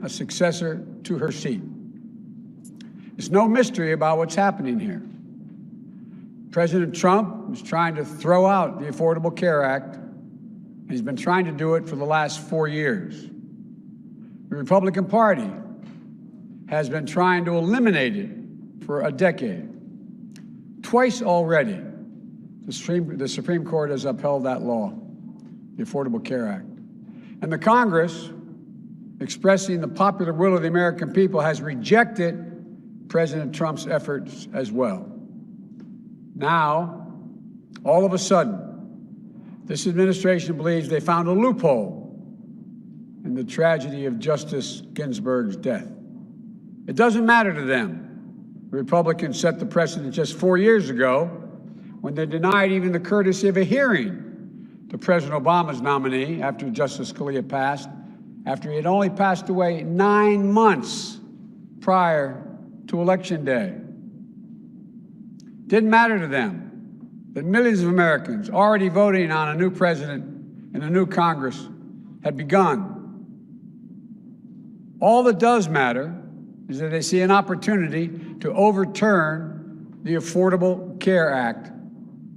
a successor to her seat. It's no mystery about what's happening here. President Trump is trying to throw out the Affordable Care Act, and he's been trying to do it for the last 4 years. The Republican Party has been trying to eliminate it for a decade. Twice already, the Supreme Court has upheld that law, the Affordable Care Act. And the Congress, expressing the popular will of the American people, has rejected President Trump's efforts as well. Now, all of a sudden, this administration believes they found a loophole in the tragedy of Justice Ginsburg's death. It doesn't matter to them. The Republicans set the precedent just 4 years ago when they denied even the courtesy of a hearing to President Obama's nominee after Justice Scalia passed, after he had only passed away 9 months prior to Election Day. Didn't matter to them that millions of Americans already voting on a new president and a new Congress had begun. All that does matter is that they see an opportunity to overturn the Affordable Care Act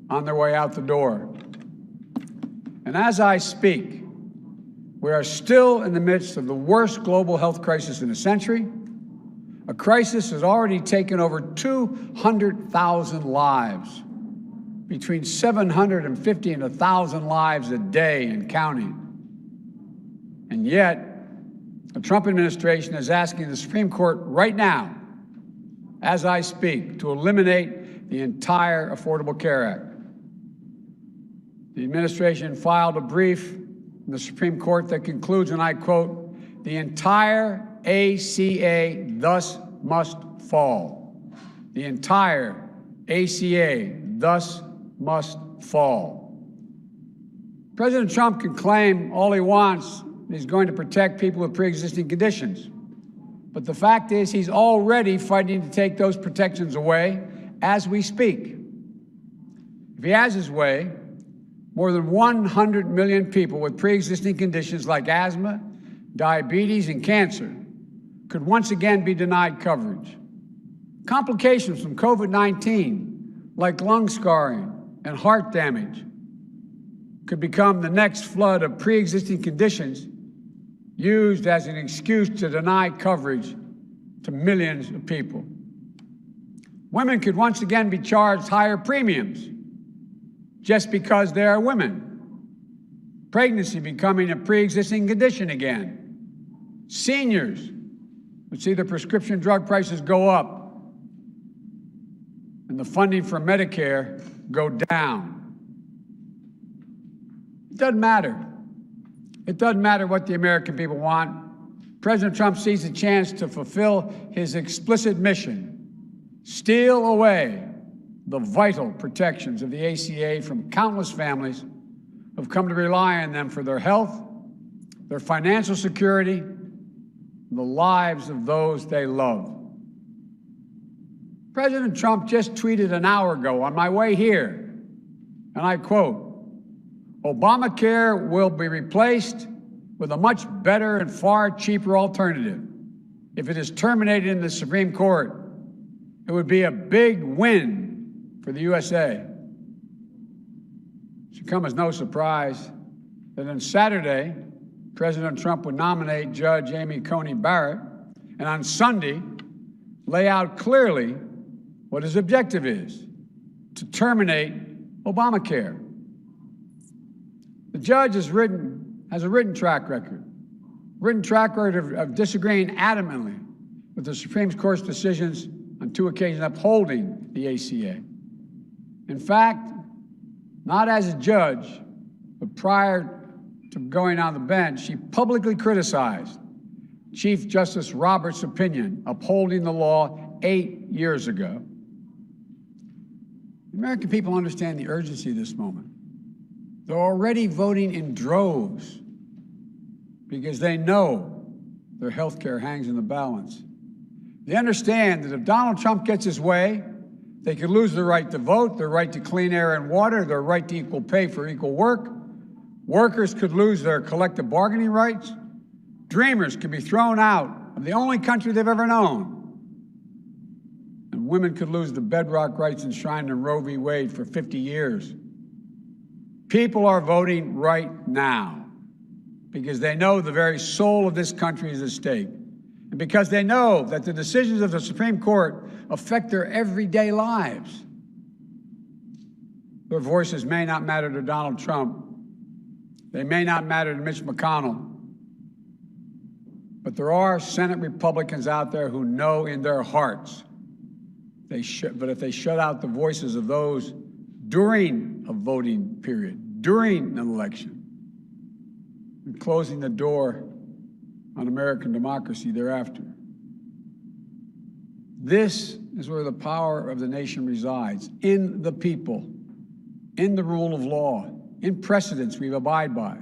on their way out the door. And as I speak, we are still in the midst of the worst global health crisis in a century, a crisis has already taken over 200,000 lives, between 750 and 1,000 lives a day and counting. And yet, the Trump administration is asking the Supreme Court right now, as I speak, to eliminate the entire Affordable Care Act. The administration filed a brief in the Supreme Court that concludes, and I quote, "The entire ACA thus must fall. The entire ACA thus must fall." President Trump can claim all he wants he's going to protect people with pre-existing conditions. But the fact is he's already fighting to take those protections away as we speak. If he has his way, more than 100 million people with pre-existing conditions like asthma, diabetes, and cancer could once again be denied coverage. Complications from COVID-19, like lung scarring and heart damage, could become the next flood of pre-existing conditions used as an excuse to deny coverage to millions of people. Women could once again be charged higher premiums just because they are women. Pregnancy becoming a pre-existing condition again. Seniors would see their prescription drug prices go up and the funding for Medicare go down. It doesn't matter. It doesn't matter what the American people want. President Trump sees a chance to fulfill his explicit mission, steal away the vital protections of the ACA from countless families who have come to rely on them for their health, their financial security, and the lives of those they love. President Trump just tweeted an hour ago on my way here, and I quote, "Obamacare will be replaced with a much better and far cheaper alternative. If it is terminated in the Supreme Court, it would be a big win for the USA." It should come as no surprise that on Saturday, President Trump would nominate Judge Amy Coney Barrett, and on Sunday, lay out clearly what his objective is: to terminate Obamacare. The judge has a written track record of disagreeing adamantly with the Supreme Court's decisions on 2 occasions upholding the ACA. In fact, not as a judge, but prior to going on the bench, she publicly criticized Chief Justice Roberts' opinion upholding the law 8 years ago. The American people understand the urgency of this moment. They're already voting in droves because they know their health care hangs in the balance. They understand that if Donald Trump gets his way, they could lose their right to vote, their right to clean air and water, their right to equal pay for equal work. Workers could lose their collective bargaining rights. Dreamers could be thrown out of the only country they've ever known. And women could lose the bedrock rights enshrined in Roe v. Wade for 50 years. People are voting right now because they know the very soul of this country is at stake, and because they know that the decisions of the Supreme Court affect their everyday lives. Their voices may not matter to Donald Trump. They may not matter to Mitch McConnell. But there are Senate Republicans out there who know in their hearts but if they shut out the voices of those during a voting period, during an election, and closing the door on American democracy thereafter. This is where the power of the nation resides, in the people, in the rule of law, in precedents we abide by.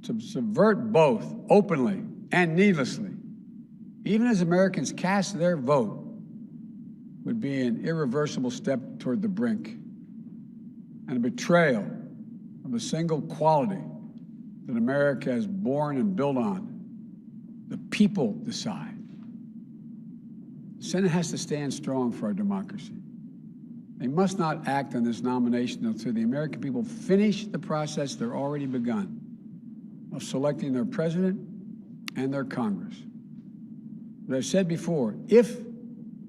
To subvert both openly and needlessly, even as Americans cast their vote, would be an irreversible step toward the brink and a betrayal of the single quality that America has borne and built on. The people decide. The Senate has to stand strong for our democracy. They must not act on this nomination until the American people finish the process they've already begun of selecting their president and their Congress. But I've said before, if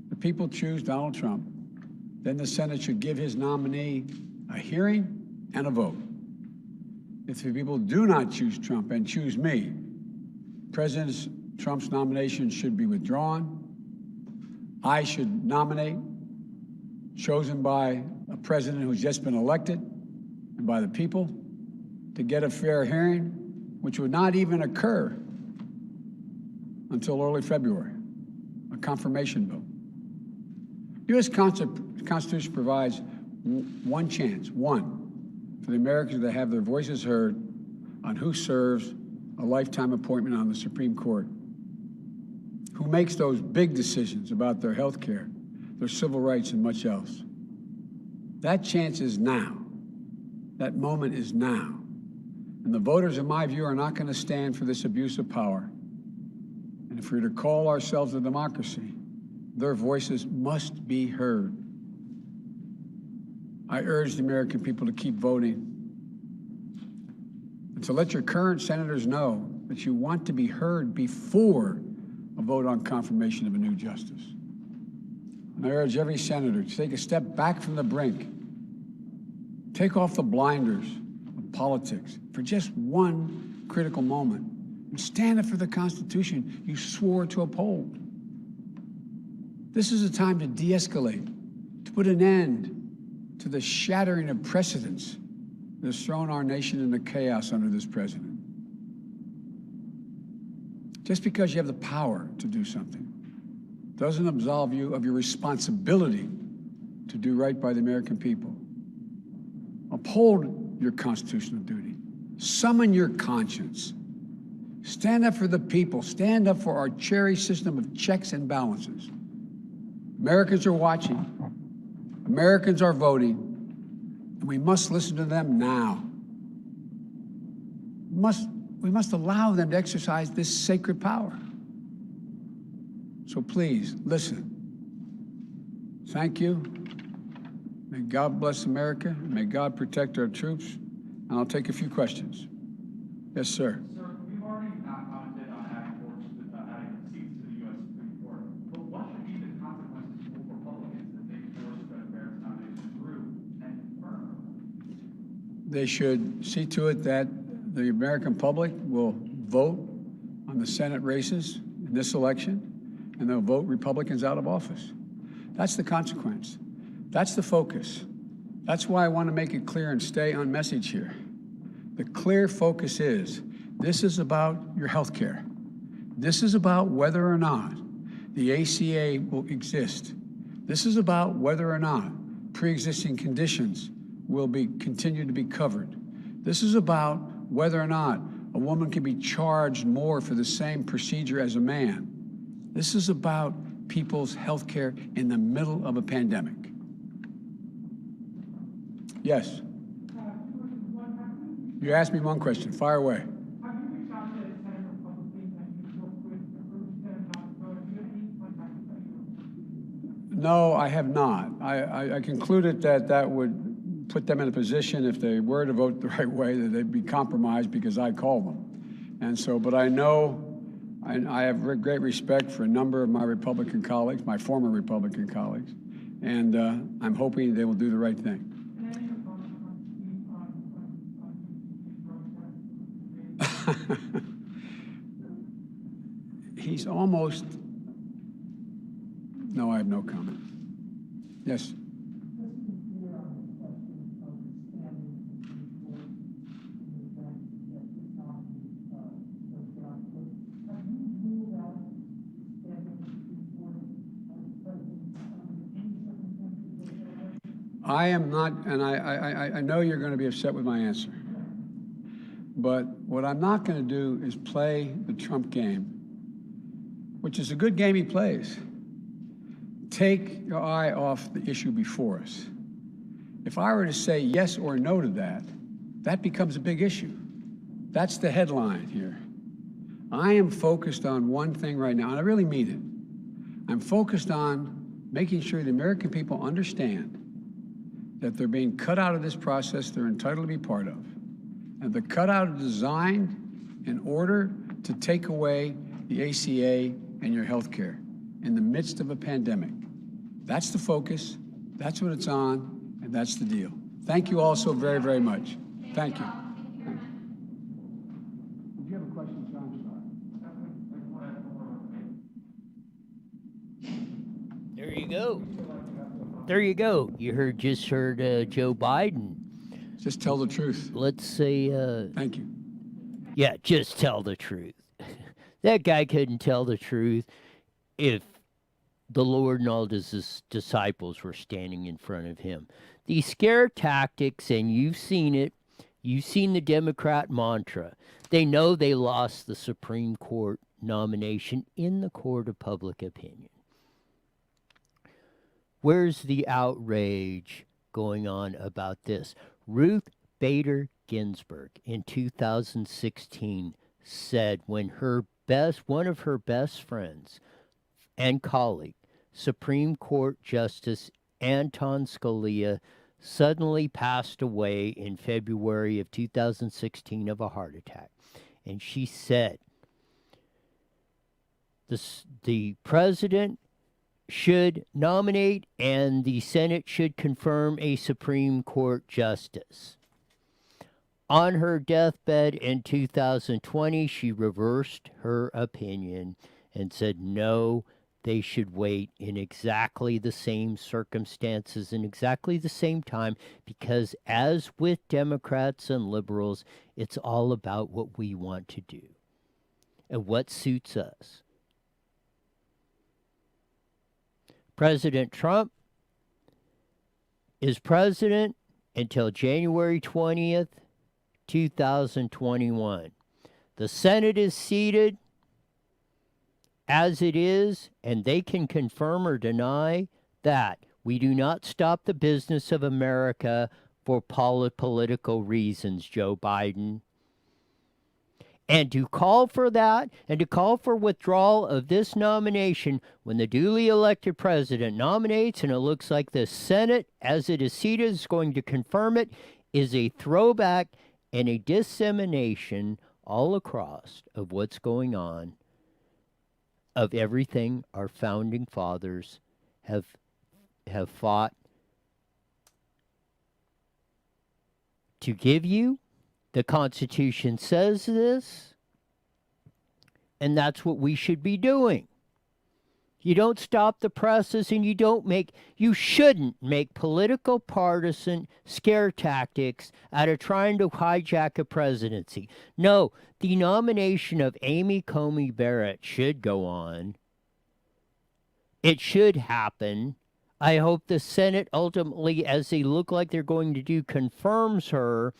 the people choose Donald Trump, then the Senate should give his nominee a hearing and a vote. If the people do not choose Trump and choose me, President Trump's nomination should be withdrawn. I should nominate, chosen by a president who's just been elected and by the people, to get a fair hearing, which would not even occur until early February, a confirmation vote. The U.S. Constitution provides one chance, for the Americans to have their voices heard on who serves a lifetime appointment on the Supreme Court, who makes those big decisions about their health care, their civil rights, and much else. That chance is now. That moment is now. And the voters, in my view, are not going to stand for this abuse of power. And if we're to call ourselves a democracy, their voices must be heard. I urge the American people to keep voting and to let your current senators know that you want to be heard before a vote on confirmation of a new justice. And I urge every senator to take a step back from the brink, take off the blinders of politics for just one critical moment, and stand up for the Constitution you swore to uphold. This is a time to de-escalate, to put an end to the shattering of precedents that has thrown our nation into chaos under this president. Just because you have the power to do something doesn't absolve you of your responsibility to do right by the American people. Uphold your constitutional duty. Summon your conscience. Stand up for the people. Stand up for our cherished system of checks and balances. Americans are watching. Americans are voting. And we must listen to them now. We must allow them to exercise this sacred power. So please, listen. Thank you. May God bless America. May God protect our troops. And I'll take a few questions. Yes, sir. Sir, we've already commented on adding seats to the U.S. Supreme Court. But what should be the consequences for Republicans if they force President Barrett's nomination through and confirm? They should see to it that the American public will vote on the Senate races in this election, and they'll vote Republicans out of office. That's the consequence. That's the focus. That's why I want to make it clear and stay on message here. The clear focus is, this is about your health care. This is about whether or not the ACA will exist. This is about whether or not pre-existing conditions will continue to be covered. This is about whether or not a woman can be charged more for the same procedure as a man. This is about people's health care in the middle of a pandemic. Yes? You asked me one question. Fire away. Have you reached out to Senate Republicans No, I have not. I concluded that that would put them in a position, if they were to vote the right way, that they'd be compromised because I called them. And so, but I know, I have great respect for a number of my Republican colleagues, my former Republican colleagues, and I'm hoping they will do the right thing. He's almost, no, I have no comment. Yes. I am not, and I know you're going to be upset with my answer, but what I'm not going to do is play the Trump game, which is a good game he plays. Take your eye off the issue before us. If I were to say yes or no to that, that becomes a big issue. That's the headline here. I am focused on one thing right now, and I really mean it. I'm focused on making sure the American people understand that they're being cut out of this process they're entitled to be part of. And the cutout is designed in order to take away the ACA and your health care in the midst of a pandemic. That's the focus, that's what it's on, and that's the deal. Thank you all so very, very much. Thank you. Did you have a question, John? There you go. There you go. You just heard Joe Biden. Just tell the truth. Let's say. Thank you. Yeah, just tell the truth. That guy couldn't tell the truth if the Lord and all his disciples were standing in front of him. These scare tactics, and you've seen it. You've seen the Democrat mantra. They know they lost the Supreme Court nomination in the court of public opinion. Where's the outrage going on about this? Ruth Bader Ginsburg in 2016 said when one of her best friends and colleague, Supreme Court Justice Anton Scalia, suddenly passed away in February of 2016 of a heart attack. And she said, the president should nominate and the Senate should confirm a Supreme Court justice. On her deathbed in 2020, she reversed her opinion and said, no, they should wait in exactly the same circumstances and exactly the same time, because as with Democrats and liberals, it's all about what we want to do and what suits us. President Trump is president until January 20th, 2021. The Senate is seated as it is, and they can confirm or deny that. We do not stop the business of America for political reasons, Joe Biden. And to call for that, and to call for withdrawal of this nomination when the duly elected president nominates and it looks like the Senate, as it is seated, is going to confirm it, is a throwback and a dissemination all across of what's going on, of everything our founding fathers have fought to give you. The Constitution says this, and that's what we should be doing. You don't stop the presses, and you shouldn't make political partisan scare tactics out of trying to hijack a presidency. No, the nomination of Amy Coney Barrett should go on. It should happen. I hope the Senate ultimately, as they look like they're going to do, confirms her,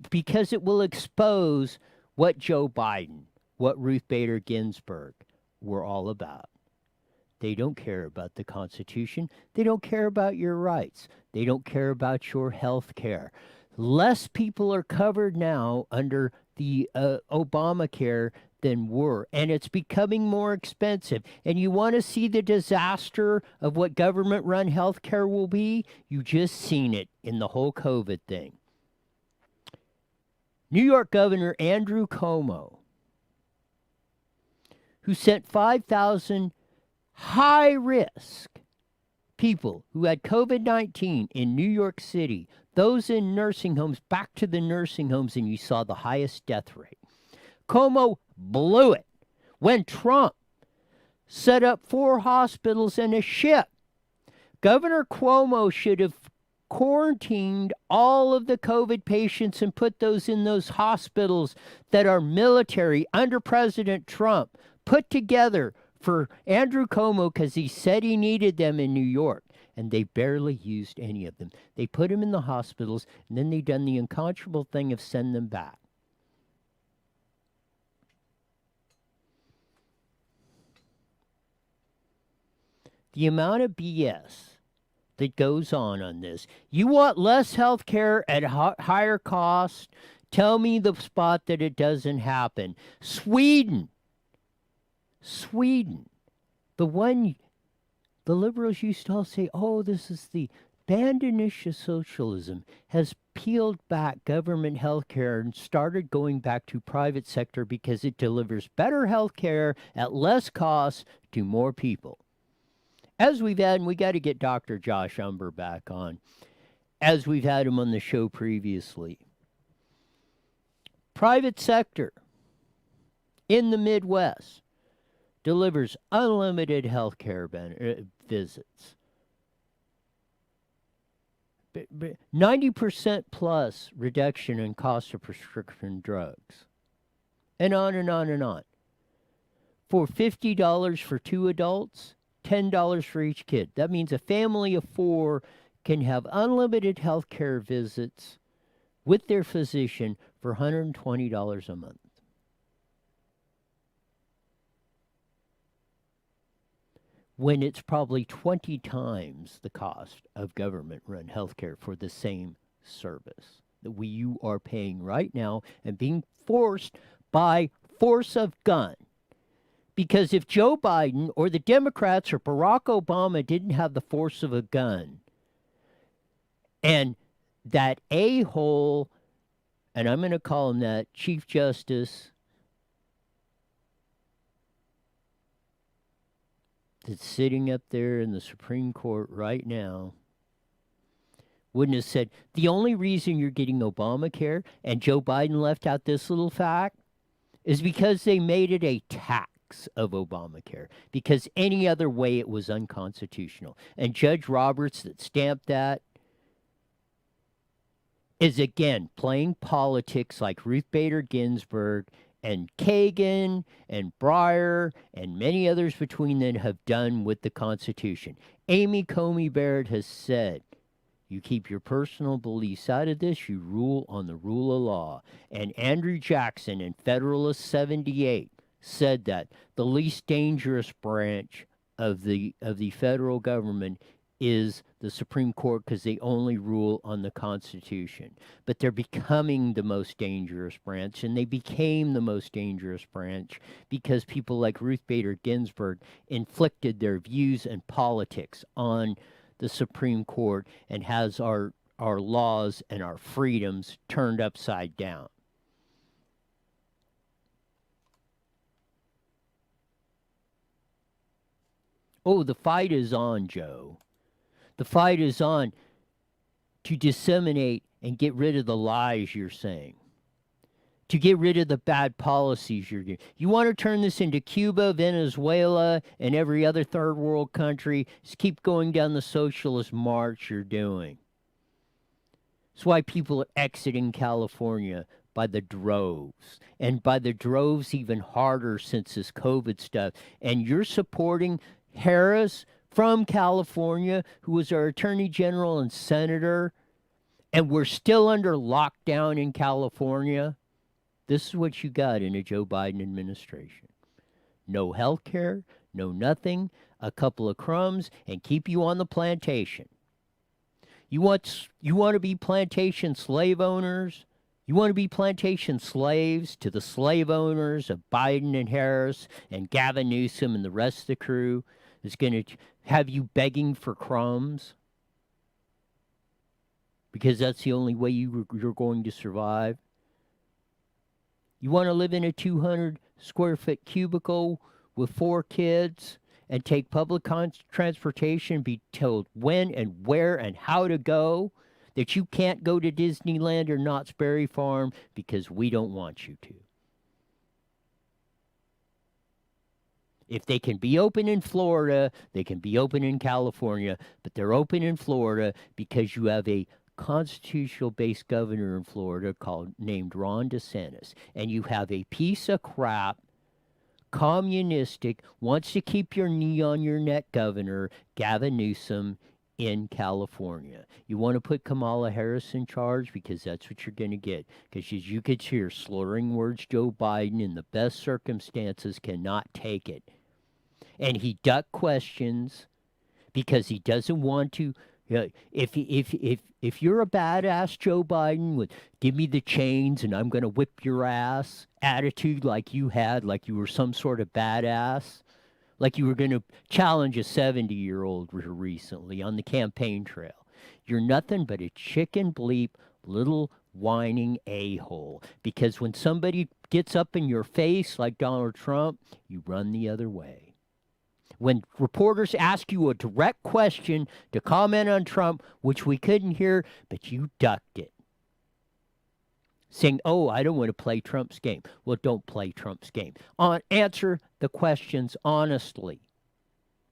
because it will expose what Joe Biden, what Ruth Bader Ginsburg were all about. They don't care about the Constitution. They don't care about your rights. They don't care about your health care. Less people are covered now under the Obamacare than were, and it's becoming more expensive. And you want to see the disaster of what government-run healthcare will be? You just seen it in the whole COVID thing. New York Governor Andrew Cuomo, who sent 5,000 high-risk people who had COVID-19 in New York City, those in nursing homes, back to the nursing homes, and you saw the highest death rate. Cuomo blew it when Trump set up 4 hospitals and a ship. Governor Cuomo should have quarantined all of the COVID patients and put those in those hospitals that are military under President Trump, put together for Andrew Cuomo because he said he needed them in New York. And they barely used any of them. They put him in the hospitals, and then they done the unconscionable thing of send them back. The amount of BS that goes on this. You want less health care at higher cost? Tell me the spot that it doesn't happen. Sweden. The one the liberals used to all say, oh, this is the Bandinist socialism has peeled back government health care and started going back to private sector because it delivers better health care at less cost to more people. As we've had, and we got to get Dr. Josh Umber back on, as we've had him on the show previously. Private sector in the Midwest delivers unlimited health care visits. 90% plus reduction in cost of prescription drugs. And on and on and on. For $50 for 2 adults, $10 for each kid. That means a family of 4 can have unlimited health care visits with their physician for $120 a month. When it's probably 20 times the cost of government-run healthcare for the same service that you are paying right now and being forced by force of gun. Because if Joe Biden or the Democrats or Barack Obama didn't have the force of a gun, and that a-hole, and I'm going to call him that, Chief Justice, that's sitting up there in the Supreme Court right now, wouldn't have said, the only reason you're getting Obamacare, and Joe Biden left out this little fact, is because they made it a tax of Obamacare, because any other way it was unconstitutional. And Judge Roberts that stamped that is, again, playing politics like Ruth Bader Ginsburg and Kagan and Breyer and many others between them have done with the Constitution. Amy Coney Barrett has said, you keep your personal beliefs out of this, you rule on the rule of law. And Andrew Jackson in Federalist 78 said that the least dangerous branch of the federal government is the Supreme Court because they only rule on the Constitution. But they're becoming the most dangerous branch, and they became the most dangerous branch because people like Ruth Bader Ginsburg inflicted their views and politics on the Supreme Court and has our laws and our freedoms turned upside down. Oh, the fight is on, Joe. The fight is on to disseminate and get rid of the lies you're saying, to get rid of the bad policies you're doing. You want to turn this into Cuba, Venezuela, and every other third world country, just keep going down the socialist march you're doing. That's why people are exiting California by the droves, and by the droves even harder since this COVID stuff. And you're supporting Harris from California, who was our Attorney General and Senator, and we're still under lockdown in California. This is what you got in a Joe Biden administration. No health care, no nothing, a couple of crumbs, and keep you on the plantation. You want to be plantation slave owners? You want to be plantation slaves to the slave owners of Biden and Harris and Gavin Newsom and the rest of the crew that's going to have you begging for crumbs? Because that's the only way you're going to survive. You want to live in a 200 square foot cubicle with 4 kids and take public transportation, be told when and where and how to go, that you can't go to Disneyland or Knott's Berry Farm because we don't want you to. If they can be open in Florida, they can be open in California, but they're open in Florida because you have a constitutional-based governor in Florida named Ron DeSantis, and you have a piece of crap, communistic, wants to keep your knee on your neck governor, Gavin Newsom, in California. You want to put Kamala Harris in charge because that's what you're going to get. Because as you could hear, slurring words, Joe Biden, in the best circumstances, cannot take it. And he ducked questions because he doesn't want to. If you're a badass, Joe Biden, with give me the chains and I'm going to whip your ass attitude like you had, like you were some sort of badass, like you were going to challenge a 70-year-old recently on the campaign trail. You're nothing but a chicken bleep little whining a-hole. Because when somebody gets up in your face like Donald Trump, you run the other way. When reporters ask you a direct question to comment on Trump, which we couldn't hear, but you ducked it. Saying, oh, I don't want to play Trump's game. Well, don't play Trump's game. Answer the questions honestly,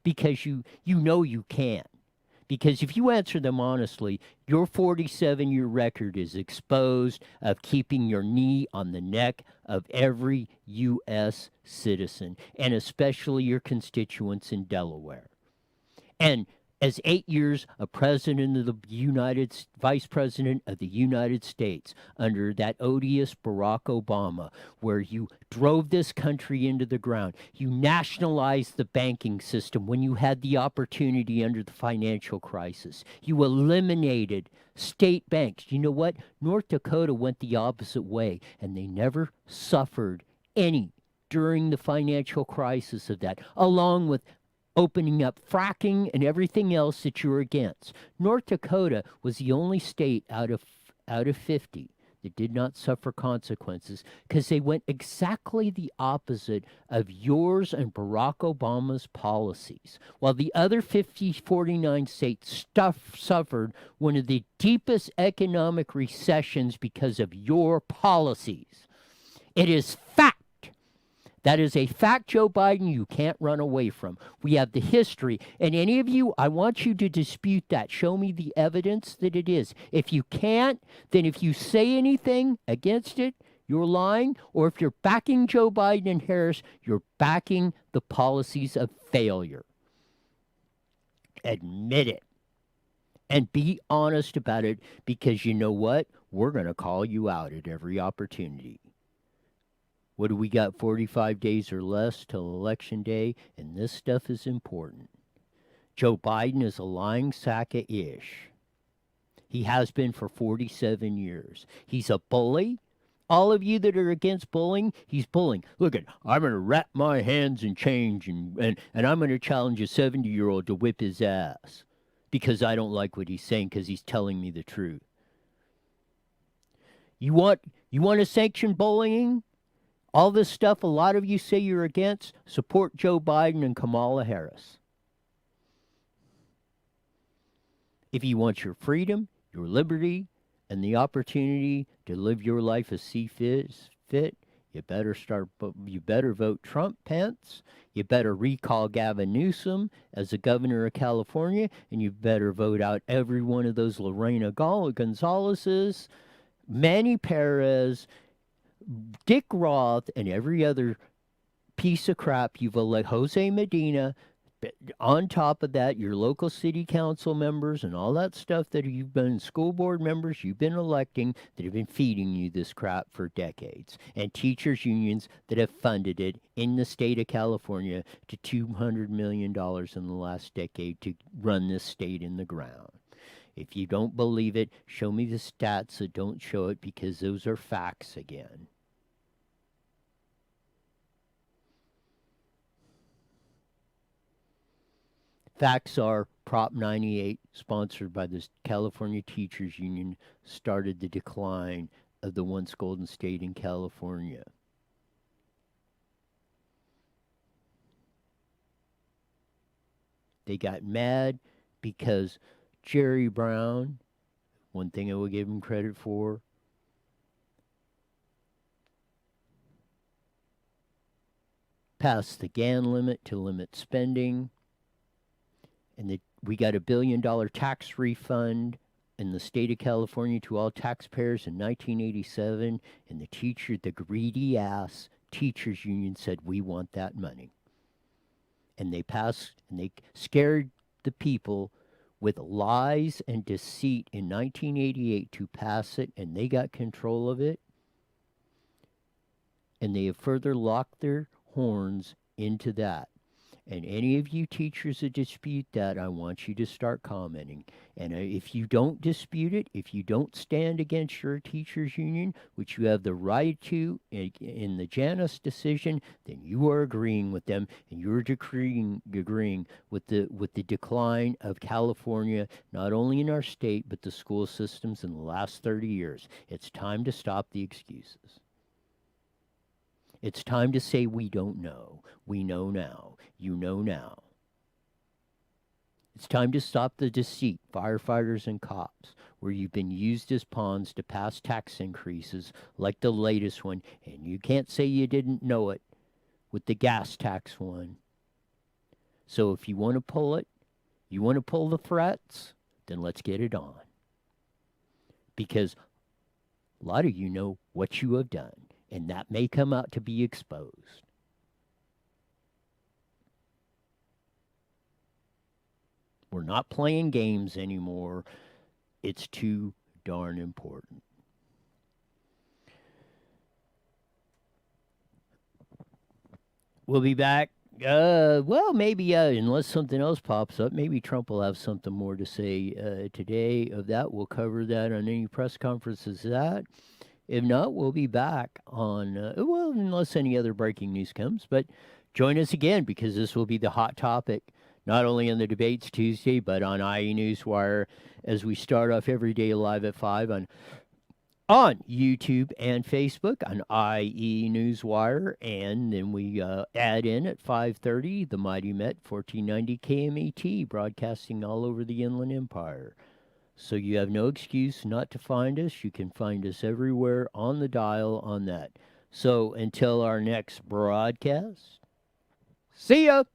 because you know you can. Because if you answer them honestly, your 47-year record is exposed of keeping your knee on the neck of every U.S. citizen, and especially your constituents in Delaware. And as 8 years a president of the vice president of the United States under that odious Barack Obama, where you drove this country into the ground, you nationalized the banking system when you had the opportunity under the financial crisis. You eliminated state banks. You know what? North Dakota went the opposite way, and they never suffered any during the financial crisis of that, along with opening up fracking and everything else that you're against. North Dakota was the only state out of 50 that did not suffer consequences because they went exactly the opposite of yours and Barack Obama's policies, while the other 49 states suffered one of the deepest economic recessions because of your policies. It is fact. That is a fact, Joe Biden, you can't run away from. We have the history. And any of you, I want you to dispute that. Show me the evidence that it is. If you can't, then if you say anything against it, you're lying. Or if you're backing Joe Biden and Harris, you're backing the policies of failure. Admit it. And be honest about it, because you know what? We're going to call you out at every opportunity. What do we got, 45 days or less till Election Day? And this stuff is important. Joe Biden is a lying sack of ish. He has been for 47 years. He's a bully. All of you that are against bullying, he's bullying. Look at, I'm going to wrap my hands in change and I'm going to challenge a 70-year-old to whip his ass because I don't like what he's saying because he's telling me the truth. You want to sanction bullying? All this stuff a lot of you say you're against, support Joe Biden and Kamala Harris. If you want your freedom, your liberty, and the opportunity to live your life as see fit, you better vote Trump, Pence. You better recall Gavin Newsom as the governor of California, and you better vote out every one of those Lorena Gonzalez's, Manny Perez, Dick Roth, and every other piece of crap you've elected, Jose Medina, on top of that, your local city council members and all that stuff that you've been school board members you've been electing that have been feeding you this crap for decades, and teachers unions that have funded it in the state of California to $200 million in the last decade to run this state in the ground. If you don't believe it, show me the stats that don't show it, because those are facts again. Facts are Prop 98, sponsored by the California Teachers Union, started the decline of the once Golden State in California. They got mad because Jerry Brown, one thing I will give him credit for, passed the GAN limit to limit spending, and we got $1 billion tax refund in the state of California to all taxpayers in 1987, and the greedy ass teachers union said, we want that money. And they scared the people with lies and deceit in 1988 to pass it, and they got control of it. And they have further locked their horns into that. And any of you teachers that dispute that, I want you to start commenting. And if you don't dispute it, if you don't stand against your teachers union, which you have the right to in the Janus decision, then you are agreeing with them, and you're agreeing with the decline of California, not only in our state, but the school systems in the last 30 years. It's time to stop the excuses. It's time to say we don't know. We know now. You know now. It's time to stop the deceit, firefighters and cops, where you've been used as pawns to pass tax increases like the latest one, and you can't say you didn't know it with the gas tax one. So if you want to pull it, you want to pull the threats, then let's get it on. Because a lot of you know what you have done, and that may come out to be exposed. We're not playing games anymore. It's too darn important. We'll be back. Well, maybe unless something else pops up, maybe Trump will have something more to say today of that. We'll cover that on any press conferences that. If not, we'll be back on, well, unless any other breaking news comes. But join us again, because this will be the hot topic, not only on the Debates Tuesday, but on IE Newswire, as we start off every day live at 5 on YouTube and Facebook on IE Newswire. And then we add in at 5:30 the Mighty Met 1490 KMET, broadcasting all over the Inland Empire. So you have no excuse not to find us. You can find us everywhere on the dial on that. So until our next broadcast, see ya!